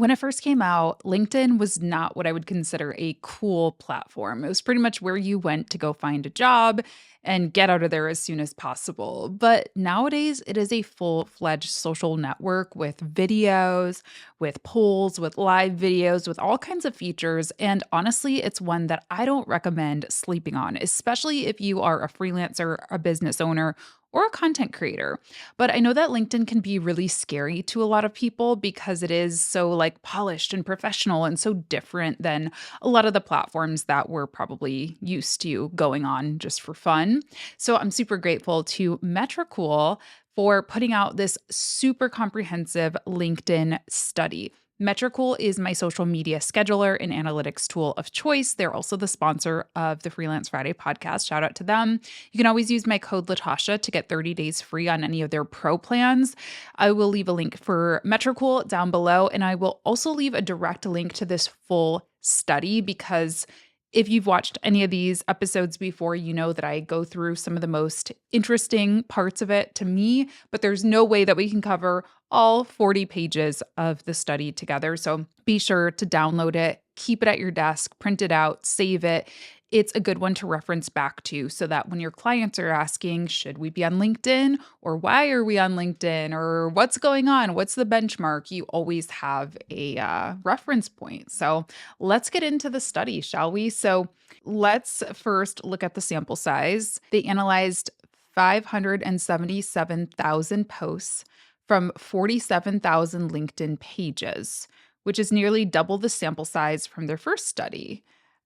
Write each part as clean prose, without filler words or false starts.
When it first came out, LinkedIn was not what I would consider a cool platform. It was pretty much where you went to go find a job and get out of there as soon as possible. But nowadays, it is a full fledged social network with videos, with polls, with live videos, with all kinds of features. And honestly, it's one that I don't recommend sleeping on, especially if you are a freelancer, a business owner, or a content creator. But I know that LinkedIn can be really scary to a lot of people because it is so like polished and professional and so different than a lot of the platforms that we're probably used to going on just for fun. So I'm super grateful to Metricool for putting out this super comprehensive LinkedIn study. Metricool is my social media scheduler and analytics tool of choice. They're also the sponsor of the Freelance Friday podcast. Shout out to them. You can always use my code Latasha to get 30 days free on any of their pro plans. I will leave a link for Metricool down below, and I will also leave a direct link to this full study because if you've watched any of these episodes before, you know that I go through some of the most interesting parts of it to me, but there's no way that we can cover all 40 pages of the study together. So be sure to download it, keep it at your desk, print it out, save it. It's a good one to reference back to so that when your clients are asking, should we be on LinkedIn or why are we on LinkedIn or what's going on? What's the benchmark? You always have a reference point. So let's get into the study, shall we? So let's first look at the sample size. They analyzed 577,000 posts from 47,000 LinkedIn pages, which is nearly double the sample size from their first study.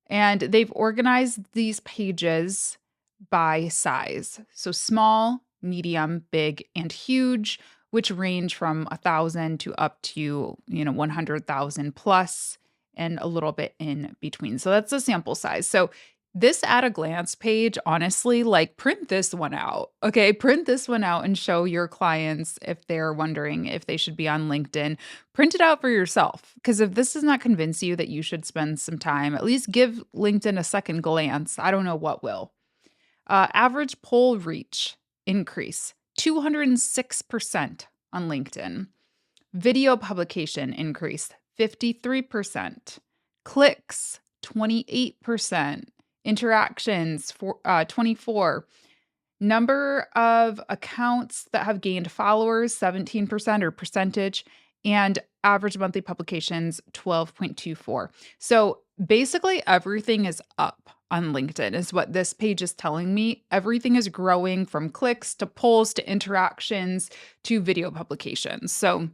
And they've organized these pages by size. So small, medium, big, and huge, which range from 1,000 to up to, 100,000 plus and a little bit in between. So that's the sample size. So this at a glance page, honestly, like print this one out. Okay, print this one out and show your clients if they're wondering if they should be on LinkedIn. Print it out for yourself because if this does not convince you that you should spend some time, at least give LinkedIn a second glance. I don't know what will. Average poll reach increase 206% on LinkedIn. Video publication increased 53%. Clicks 28%. Interactions for 24. Number of accounts that have gained followers 17% or percentage, and average monthly publications 12.24. So basically everything is up on LinkedIn is what this page is telling me. Everything is growing from clicks to polls to interactions to video publications. So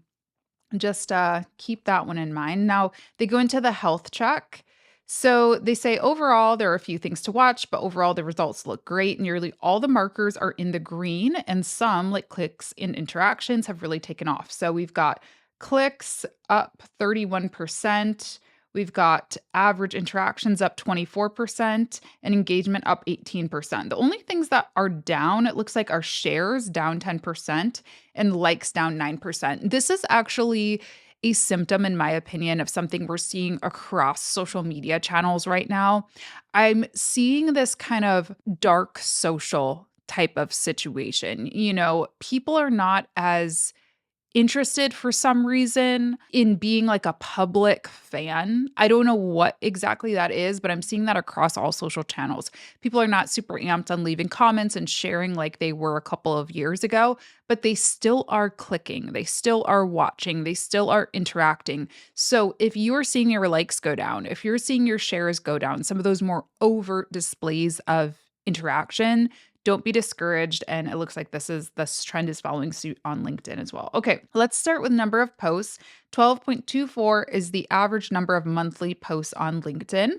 just keep that one in mind. Now, they go into the health check. So they say overall, there are a few things to watch, but overall, the results look great. Nearly all the markers are in the green, and some, like clicks and interactions, have really taken off. So we've got clicks up 31%. We've got average interactions up 24% and engagement up 18%. The only things that are down, it looks like, are shares down 10% and likes down 9%. This is actually a symptom, in my opinion, of something we're seeing across social media channels right now. I'm seeing this kind of dark social type of situation. People are not as interested for some reason in being like a public fan. I don't know what exactly that is, but I'm seeing that across all social channels. People are not super amped on leaving comments and sharing like they were a couple of years ago, but they still are clicking, they still are watching, they still are interacting. So if you're seeing your likes go down, if you're seeing your shares go down, some of those more overt displays of interaction, don't be discouraged. And it looks like this trend is following suit on LinkedIn as well. Okay, let's start with number of posts. 12.24 is the average number of monthly posts on LinkedIn.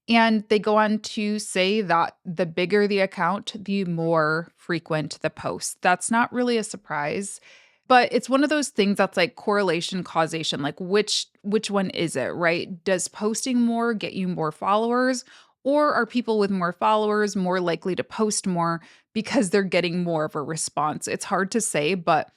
And they go on to say that the bigger the account, the more frequent the post. That's not really a surprise, but it's one of those things that's like correlation causation, like which one is it, right? Does posting more get you more followers? Or are people with more followers more likely to post more because they're getting more of a response? It's hard to say, but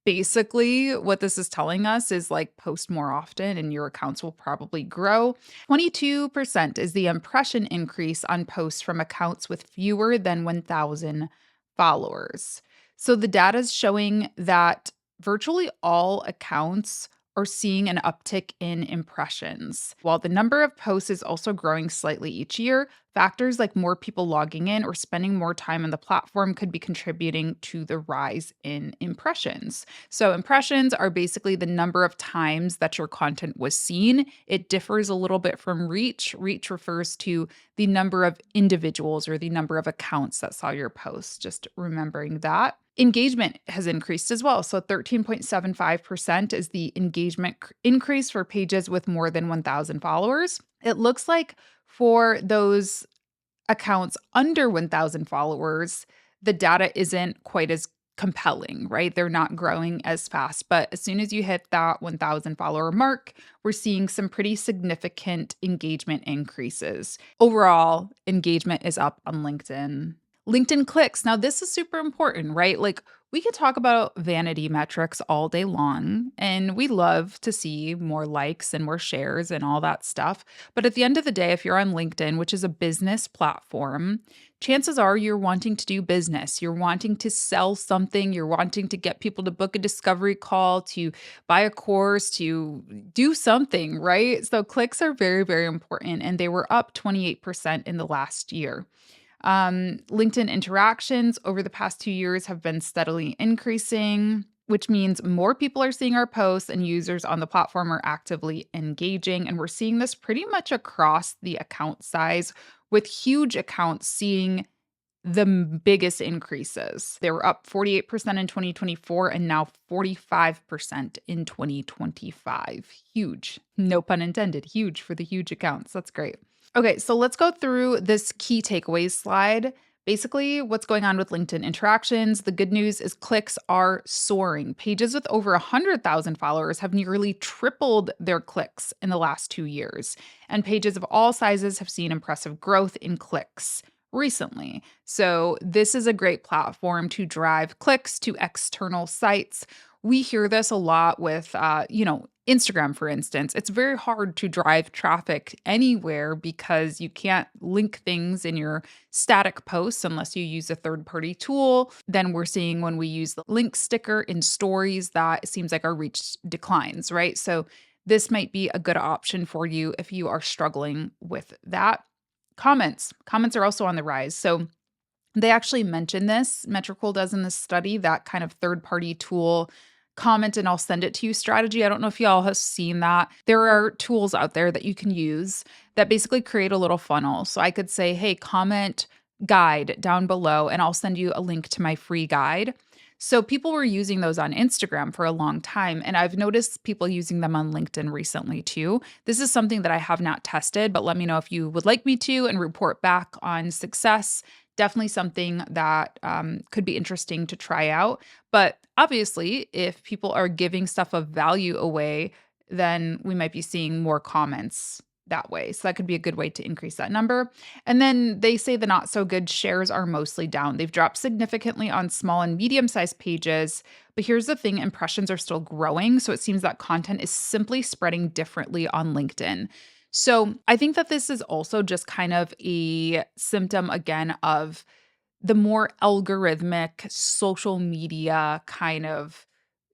basically what this is telling us is like post more often and your accounts will probably grow. 22% is the impression increase on posts from accounts with fewer than 1,000 followers. So the data is showing that virtually all accounts are seeing an uptick in impressions. While the number of posts is also growing slightly each year, factors like more people logging in or spending more time on the platform could be contributing to the rise in impressions. So, impressions are basically the number of times that your content was seen. It differs a little bit from reach. Reach refers to the number of individuals or the number of accounts that saw your post, just remembering that. Engagement has increased as well. So 13.75% is the engagement increase for pages with more than 1,000 followers. It looks like for those accounts under 1,000 followers, the data isn't quite as compelling, right? They're not growing as fast. But as soon as you hit that 1,000 follower mark, we're seeing some pretty significant engagement increases. Overall, engagement is up on LinkedIn. LinkedIn clicks. Now, this is super important, right? Like, we could talk about vanity metrics all day long, and we love to see more likes and more shares and all that stuff. But at the end of the day, if you're on LinkedIn, which is a business platform, chances are you're wanting to do business. You're wanting to sell something. You're wanting to get people to book a discovery call, to buy a course, to do something, right? So clicks are very, very important, and they were up 28% in the last year. LinkedIn interactions over the past 2 years have been steadily increasing, which means more people are seeing our posts and users on the platform are actively engaging. And we're seeing this pretty much across the account size, with huge accounts seeing the biggest increases. They were up 48% in 2024 and now 45% in 2025. Huge. No pun intended. Huge for the huge accounts. That's great. Okay, so let's go through this key takeaways slide. Basically, what's going on with LinkedIn interactions? The good news is clicks are soaring. Pages with over 100,000 followers have nearly tripled their clicks in the last 2 years. And pages of all sizes have seen impressive growth in clicks recently. So, this is a great platform to drive clicks to external sites. We hear this a lot with, Instagram, for instance. It's very hard to drive traffic anywhere because you can't link things in your static posts unless you use a third party tool. Then we're seeing when we use the link sticker in stories that it seems like our reach declines, right? So, this might be a good option for you if you are struggling with that. Comments are also on the rise. So, they actually mention this. Metricool does in this study, that kind of third party tool comment and I'll send it to you strategy. I don't know if y'all have seen that. There are tools out there that you can use that basically create a little funnel. So I could say, hey, comment guide down below, and I'll send you a link to my free guide. So people were using those on Instagram for a long time, and I've noticed people using them on LinkedIn recently too. This is something that I have not tested, but let me know if you would like me to and report back on success. Definitely something that could be interesting to try out. But obviously, if people are giving stuff of value away, then we might be seeing more comments that way. So that could be a good way to increase that number. And then they say the not so good shares are mostly down. They've dropped significantly on small and medium sized pages. But here's the thing, impressions are still growing. So it seems that content is simply spreading differently on LinkedIn. So I think that this is also just kind of a symptom again of the more algorithmic social media kind of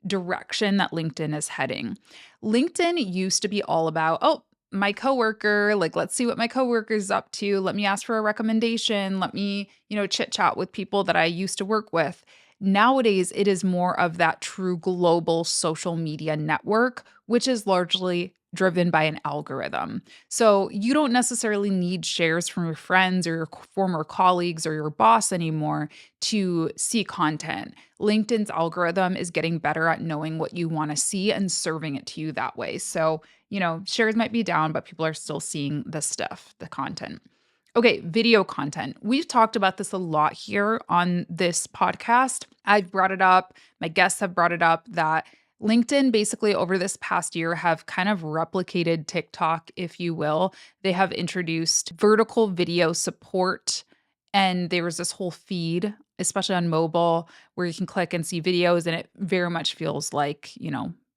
direction that LinkedIn is heading. LinkedIn used to be all about, oh, my coworker, like, let's see what my coworker's up to. Let me ask for a recommendation. Let me, chit chat with people that I used to work with. Nowadays, it is more of that true global social media network, which is largely driven by an algorithm. So you don't necessarily need shares from your friends or your former colleagues or your boss anymore to see content. LinkedIn's algorithm is getting better at knowing what you want to see and serving it to you that way. So, shares might be down, but people are still seeing the stuff, the content. Okay, video content. We've talked about this a lot here on this podcast. I've brought it up, my guests have brought it up, that LinkedIn basically over this past year have kind of replicated TikTok, if you will. They have introduced vertical video support, and there was this whole feed, especially on mobile, where you can click and see videos, and it very much feels like,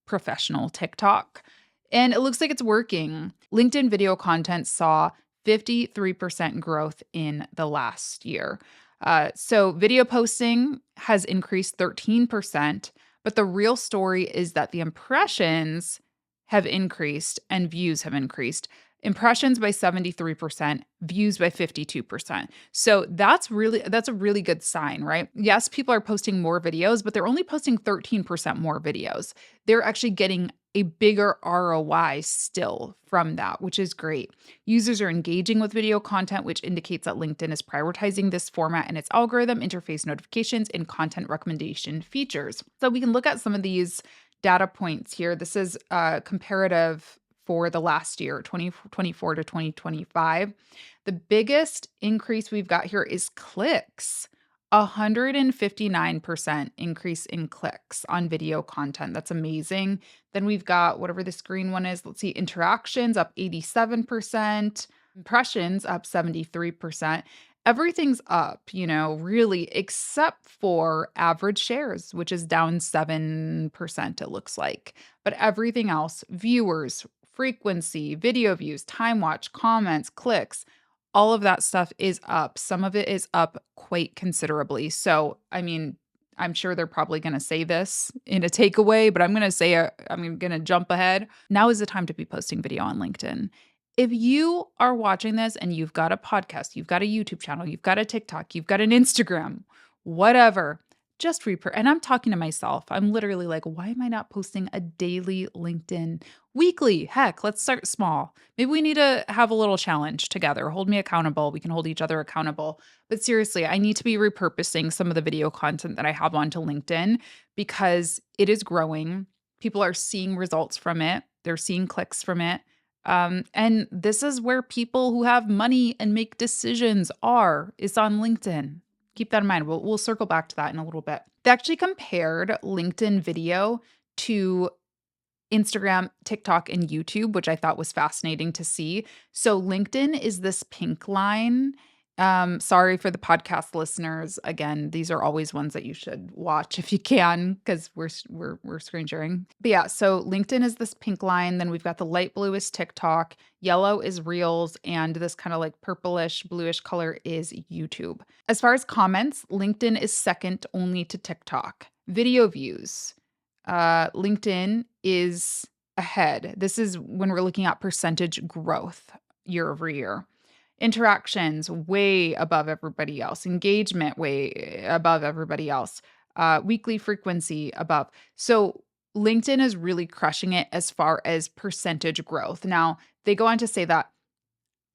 professional TikTok. And it looks like it's working. LinkedIn video content saw 53% growth in the last year. So video posting has increased 13%, but the real story is that the impressions have increased and views have increased. Impressions by 73%, views by 52%. So that's a really good sign, right? Yes, people are posting more videos, but they're only posting 13% more videos. They're actually getting a bigger ROI still from that, which is great. Users are engaging with video content, which indicates that LinkedIn is prioritizing this format in its algorithm, interface notifications, and content recommendation features. So we can look at some of these data points here. This is comparative for the last year, 2024 to 2025. The biggest increase we've got here is clicks. 159% increase in clicks on video content. That's amazing. Then we've got whatever this green one is. Let's see, interactions up 87%, impressions up 73%. Everything's up, really, except for average shares, which is down 7%, it looks like. But everything else, viewers, frequency, video views, time watch, comments, clicks, all of that stuff is up. Some of it is up quite considerably. So, I mean, I'm sure they're probably going to say this in a takeaway, but I'm going to I'm going to jump ahead. Now is the time to be posting video on LinkedIn. If you are watching this and you've got a podcast, you've got a YouTube channel, you've got a TikTok, you've got an Instagram, whatever, just and I'm talking to myself. I'm literally like, why am I not posting a daily LinkedIn weekly? Heck, let's start small. Maybe we need to have a little challenge together. Hold me accountable. We can hold each other accountable. But seriously, I need to be repurposing some of the video content that I have onto LinkedIn because it is growing. People are seeing results from it. They're seeing clicks from it. And this is where people who have money and make decisions are. It's on LinkedIn. Keep that in mind. We'll circle back to that in a little bit. They actually compared LinkedIn video to Instagram, TikTok, and YouTube, which I thought was fascinating to see. So LinkedIn is this pink line. Sorry for the podcast listeners. Again, these are always ones that you should watch if you can, because we're screen sharing. But yeah, so LinkedIn is this pink line. Then we've got the light blue is TikTok, yellow is Reels, and this kind of like purplish bluish color is YouTube. As far as comments, LinkedIn is second only to TikTok. Video views, LinkedIn is ahead. This is when we're looking at percentage growth year over year. Interactions way above everybody else. Engagement way above everybody else. Weekly frequency above. So LinkedIn is really crushing it as far as percentage growth. Now, they go on to say that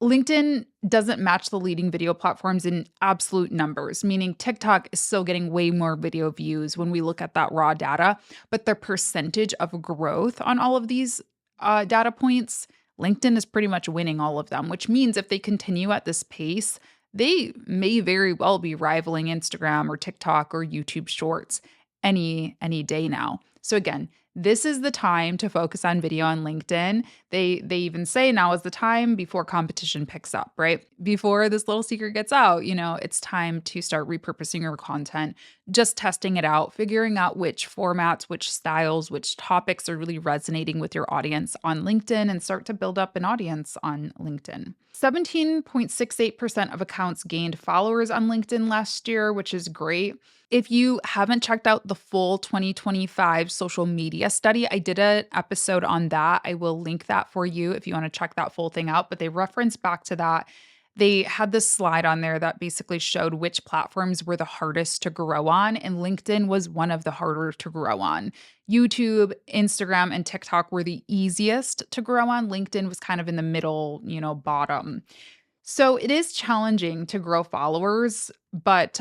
LinkedIn doesn't match the leading video platforms in absolute numbers, meaning TikTok is still getting way more video views when we look at that raw data, but the percentage of growth on all of these data points, LinkedIn is pretty much winning all of them, which means if they continue at this pace, they may very well be rivaling Instagram or TikTok or YouTube Shorts any day now. So again, this is the time to focus on video on LinkedIn. They even say now is the time before competition picks up, right? Before this little secret gets out, it's time to start repurposing your content, just testing it out, figuring out which formats, which styles, which topics are really resonating with your audience on LinkedIn and start to build up an audience on LinkedIn. 17.68% of accounts gained followers on LinkedIn last year, which is great. If you haven't checked out the full 2025 social media study, I did an episode on that. I will link that for you if you want to check that full thing out. But they reference back to that. They had this slide on there that basically showed which platforms were the hardest to grow on, and LinkedIn was one of the harder to grow on. YouTube, Instagram, and TikTok were the easiest to grow on. LinkedIn was kind of in the middle, bottom. So it is challenging to grow followers, but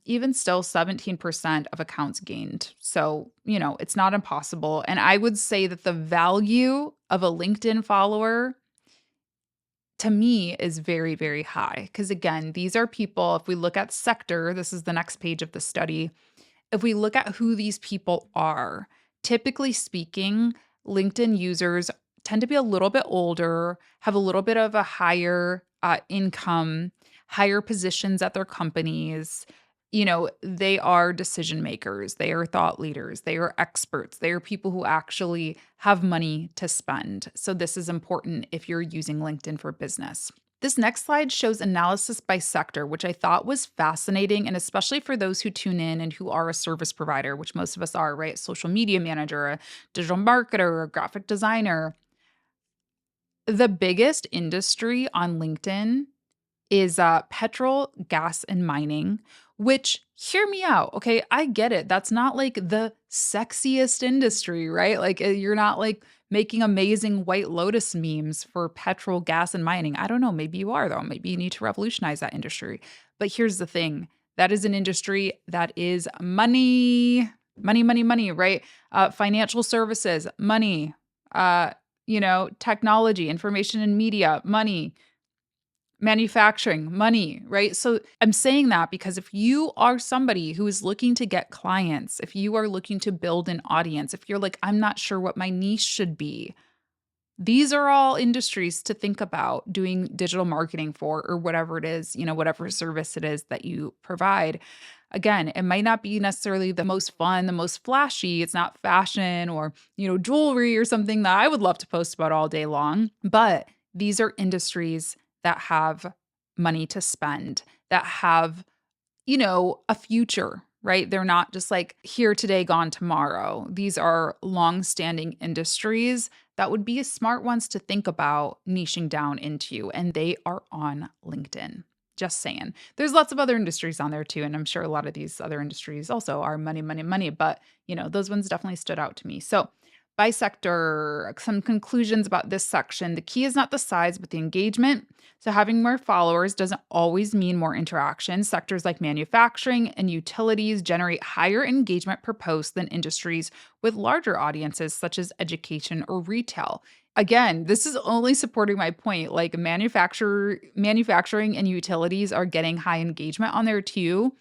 even still, 17% of accounts gained. So, it's not impossible. And I would say that the value of a LinkedIn follower to me is very, very high. Because again, these are people, if we look at sector, this is the next page of the study. If we look at who these people are, typically speaking, LinkedIn users tend to be a little bit older, have a little bit of a higher income, higher positions at their companies. They are decision makers, they are thought leaders, they are experts, they are people who actually have money to spend. So this is important if you're using LinkedIn for business. This next slide shows analysis by sector, which I thought was fascinating, and especially for those who tune in and who are a service provider, which most of us are, right? Social media manager, a digital marketer, a graphic designer. The biggest industry on LinkedIn is petrol, gas, and mining, which hear me out. Okay. I get it. That's not like the sexiest industry, right? Like you're not like making amazing White Lotus memes for petrol, gas, and mining. I don't know. Maybe you are, though. Maybe you need to revolutionize that industry. But here's the thing, that is an industry that is money, money, money, money, right? Financial services, money, uh, technology, information and media, money, manufacturing, money, right? So I'm saying that because if you are somebody who is looking to get clients, if you are looking to build an audience, if you're like, I'm not sure what my niche should be, these are all industries to think about doing digital marketing for, or whatever it is, whatever service it is that you provide. Again, it might not be necessarily the most fun, the most flashy. It's not fashion or, jewelry or something that I would love to post about all day long. But these are industries that have money to spend, that have a future, right? They're not just like here today, gone tomorrow. These are long-standing industries that would be smart ones to think about niching down into, and they are on LinkedIn. Just saying. There's lots of other industries on there too, and I'm sure a lot of these other industries also are money, money, money, but those ones definitely stood out to me. So, by sector, some conclusions about this section. The key is not the size, but the engagement. So, having more followers doesn't always mean more interaction. Sectors like manufacturing and utilities generate higher engagement per post than industries with larger audiences, such as education or retail. Again, this is only supporting my point. Like manufacturing and utilities are getting high engagement on there too.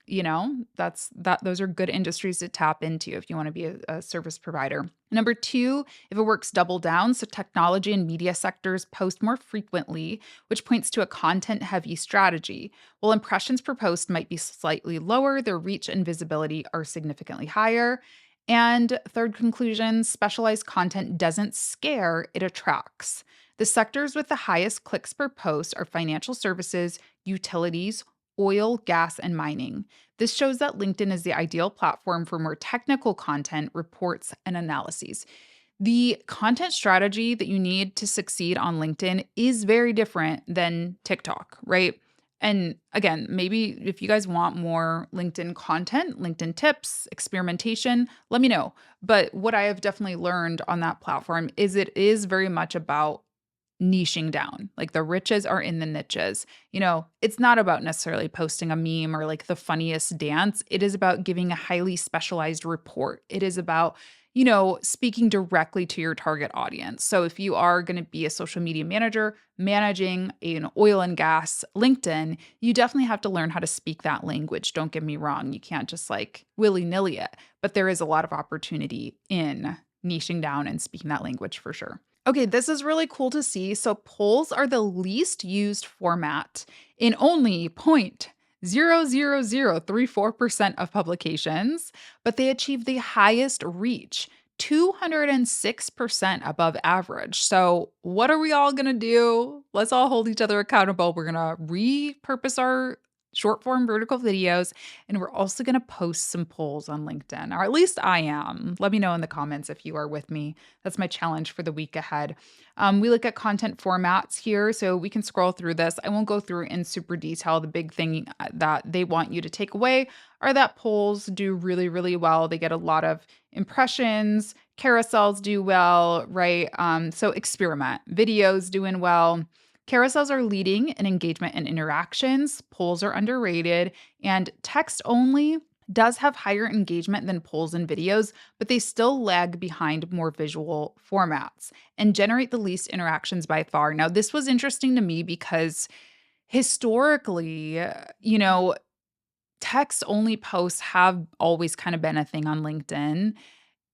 Those are good industries to tap into if you want to be a service provider. Number two, if it works, double down. So technology and media sectors post more frequently, which points to a content heavy strategy. While impressions per post might be slightly lower, their reach and visibility are significantly higher. And third conclusion, specialized content doesn't scare, it attracts. The sectors with the highest clicks per post are financial services, utilities, oil, gas, and mining. This shows that LinkedIn is the ideal platform for more technical content, reports, and analyses. The content strategy that you need to succeed on LinkedIn is very different than TikTok, right? And again, maybe if you guys want more LinkedIn content, LinkedIn tips, experimentation, let me know. But what I have definitely learned on that platform is it is very much about niching down. Like the riches are in the niches. It's not about necessarily posting a meme or like the funniest dance. It is about giving a highly specialized report. It is about, speaking directly to your target audience. So if you are going to be a social media manager managing an oil and gas LinkedIn, you definitely have to learn how to speak that language. Don't get me wrong. You can't just like willy-nilly it, but there is a lot of opportunity in niching down and speaking that language for sure. Okay, this is really cool to see. So polls are the least used format in only 0.00034% of publications, but they achieve the highest reach, 206% above average. So, what are we all going to do? Let's all hold each other accountable. We're going to repurpose our short form vertical videos, and we're also going to post some polls on LinkedIn, or at least I am. Let me know in the comments if you are with me. That's my challenge for the week ahead. We look at content formats here, so we can scroll through this. I won't go through in super detail. The big thing that they want you to take away are that polls do really, really well. They get a lot of impressions. Carousels do well, right? So experiment. Videos doing well. Carousels are leading in engagement and interactions. Polls are underrated, and text only does have higher engagement than polls and videos, but they still lag behind more visual formats and generate the least interactions by far. Now, this was interesting to me because historically, text only posts have always kind of been a thing on LinkedIn.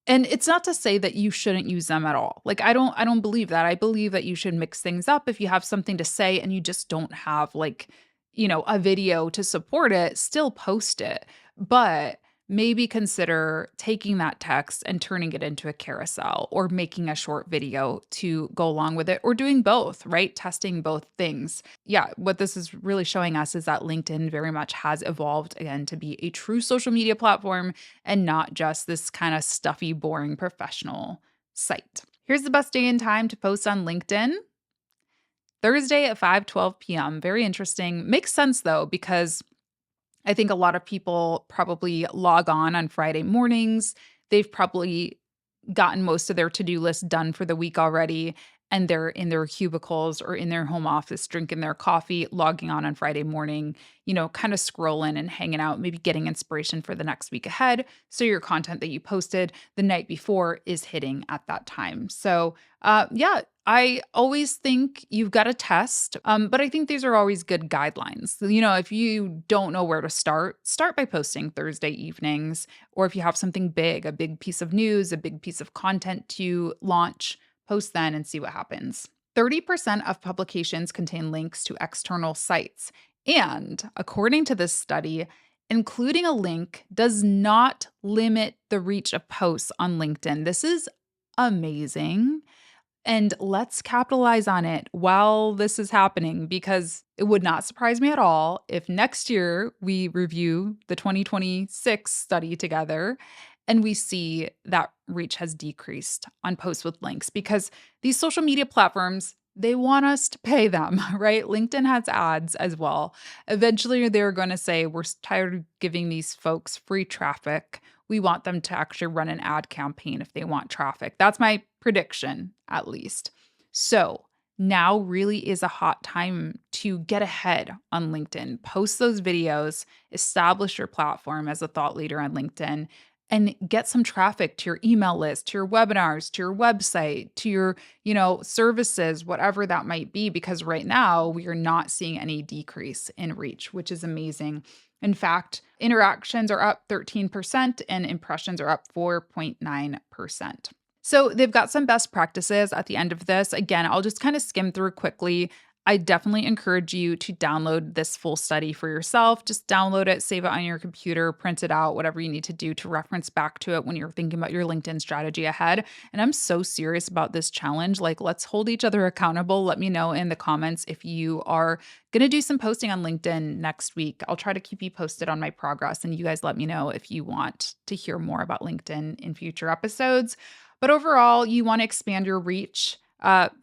And it's not to say that you shouldn't use them at all. Like I don't believe that. I believe that you should mix things up. If you have something to say and you just don't have like, a video to support it, still post it. But maybe consider taking that text and turning it into a carousel or making a short video to go along with it or doing both, right? Testing both things. Yeah, what this is really showing us is that LinkedIn very much has evolved again to be a true social media platform and not just this kind of stuffy, boring professional site. Here's the best day and time to post on LinkedIn: Thursday at 5:12 p.m. Very interesting. Makes sense though, because I think a lot of people probably log on Friday mornings. They've probably gotten most of their to-do list done for the week already, and they're in their cubicles or in their home office drinking their coffee, logging on Friday morning, kind of scrolling and hanging out, maybe getting inspiration for the next week ahead. So your content that you posted the night before is hitting at that time. So, yeah, I always think you've got to test, but I think these are always good guidelines. So, if you don't know where to start by posting Thursday evenings, or if you have something big, a big piece of news, a big piece of content to launch, post then and see what happens. 30% of publications contain links to external sites. And according to this study, including a link does not limit the reach of posts on LinkedIn. This is amazing. And let's capitalize on it while this is happening, because it would not surprise me at all if next year we review the 2026 study together and we see that reach has decreased on posts with links, because these social media platforms, they want us to pay them, right? LinkedIn has ads as well. Eventually, they're going to say, we're tired of giving these folks free traffic. We want them to actually run an ad campaign if they want traffic. That's my prediction, at least. So now really is a hot time to get ahead on LinkedIn. Post those videos, establish your platform as a thought leader on LinkedIn, and get some traffic to your email list, to your webinars, to your website, to your, services, whatever that might be, because right now we are not seeing any decrease in reach, which is amazing. In fact, interactions are up 13% and impressions are up 4.9%. So they've got some best practices at the end of this. Again, I'll just kind of skim through quickly. I definitely encourage you to download this full study for yourself. Just download it, save it on your computer, print it out, whatever you need to do to reference back to it when you're thinking about your LinkedIn strategy ahead. And I'm so serious about this challenge. Like, let's hold each other accountable. Let me know in the comments if you are going to do some posting on LinkedIn next week. I'll try to keep you posted on my progress, and you guys let me know if you want to hear more about LinkedIn in future episodes. But overall, you want to expand your reach.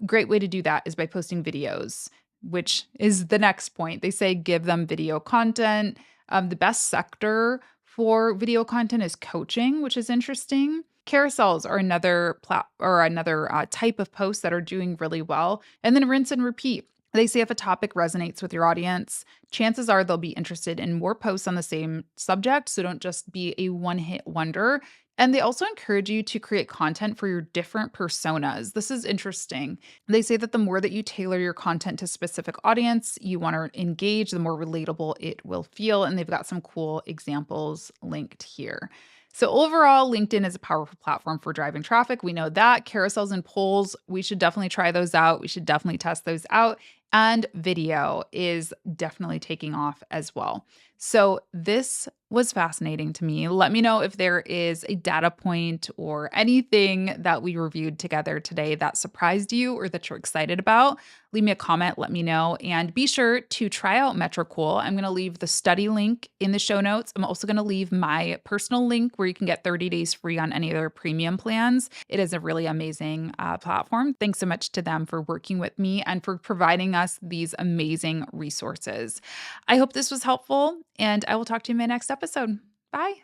Great way to do that is by posting videos, which is the next point. They say give them video content. The best sector for video content is coaching, which is interesting. Carousels are another type of posts that are doing really well. And then rinse and repeat. They say if a topic resonates with your audience, chances are they'll be interested in more posts on the same subject. So don't just be a one-hit wonder. And they also encourage you to create content for your different personas. This is interesting. They say that the more that you tailor your content to specific audience you want to engage, the more relatable it will feel. And they've got some cool examples linked here. So overall, LinkedIn is a powerful platform for driving traffic. We know that. Carousels and polls, we should definitely try those out. We should definitely test those out. And video is definitely taking off as well. So this was fascinating to me. Let me know if there is a data point or anything that we reviewed together today that surprised you or that you're excited about. Leave me a comment, let me know, and be sure to try out Metricool. I'm going to leave the study link in the show notes. I'm also going to leave my personal link where you can get 30 days free on any of their premium plans. It is a really amazing platform. Thanks so much to them for working with me and for providing us these amazing resources. I hope this was helpful, and I will talk to you in my next episode. Bye.